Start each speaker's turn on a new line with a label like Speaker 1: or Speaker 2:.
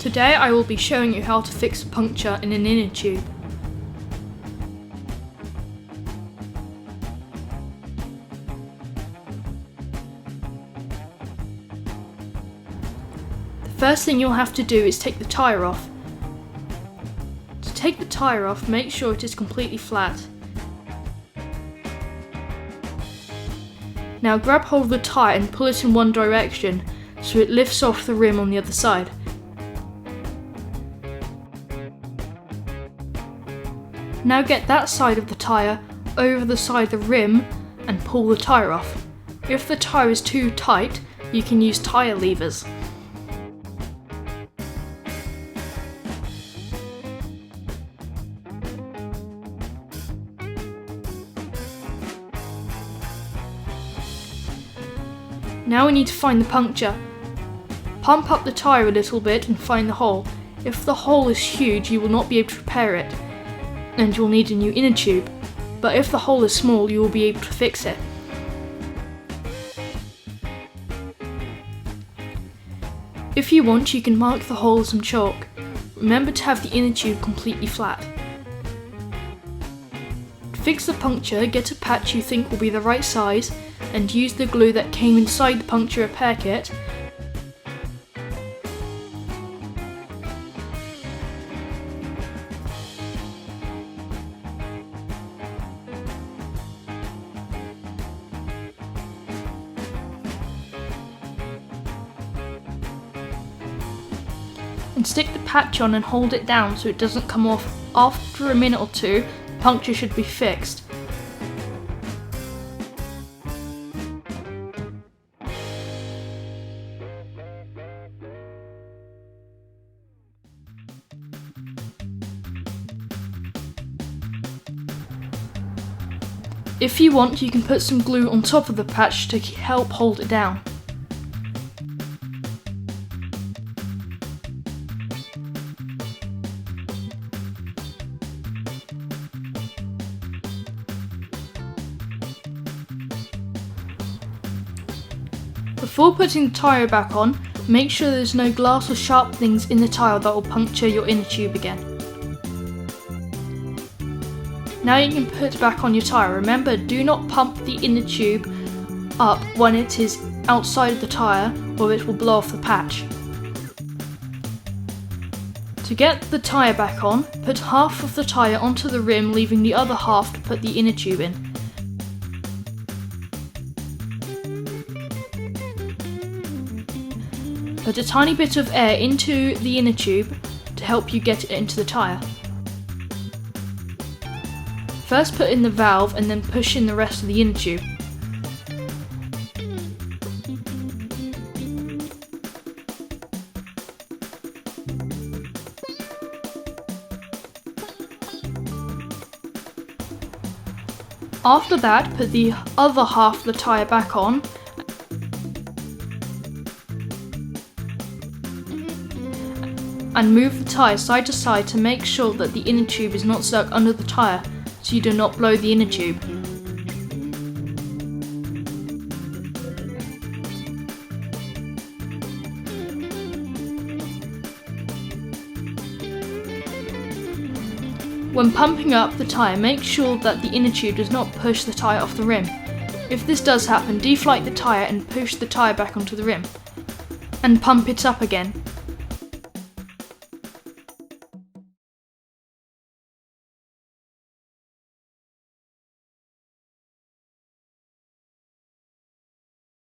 Speaker 1: Today I will be showing you how to fix a puncture in an inner tube. The first thing you'll have to do is take the tyre off. To take the tyre off, make sure it is completely flat. Now grab hold of the tyre and pull it in one direction so it lifts off the rim on the other side. Now get that side of the tyre over the side of the rim and pull the tyre off. If the tyre is too tight, you can use tyre levers. Now we need to find the puncture. Pump up the tyre a little bit and find the hole. If the hole is huge, you will not be able to repair it, and you'll need a new inner tube. But if the hole is small, you will be able to fix it. If you want, you can mark the hole with some chalk. Remember to have the inner tube completely flat. To fix the puncture, get a patch you think will be the right size and use the glue that came inside the puncture repair kit. And stick the patch on and hold it down so it doesn't come off. After a minute or two, the puncture should be fixed. If you want, you can put some glue on top of the patch to help hold it down. Before putting the tyre back on, make sure there's no glass or sharp things in the tyre that will puncture your inner tube again. Now you can put back on your tyre. Remember, do not pump the inner tube up when it is outside of the tyre or it will blow off the patch. To get the tyre back on, put half of the tyre onto the rim, leaving the other half to put the inner tube in. Put a tiny bit of air into the inner tube to help you get it into the tyre. First put in the valve and then push in the rest of the inner tube. After that, put the other half of the tyre back on and move the tyre side to side to make sure that the inner tube is not stuck under the tyre, so you do not blow the inner tube. When pumping up the tyre, make sure that the inner tube does not push the tyre off the rim. If this does happen, deflate the tyre and push the tyre back onto the rim, and pump it up again.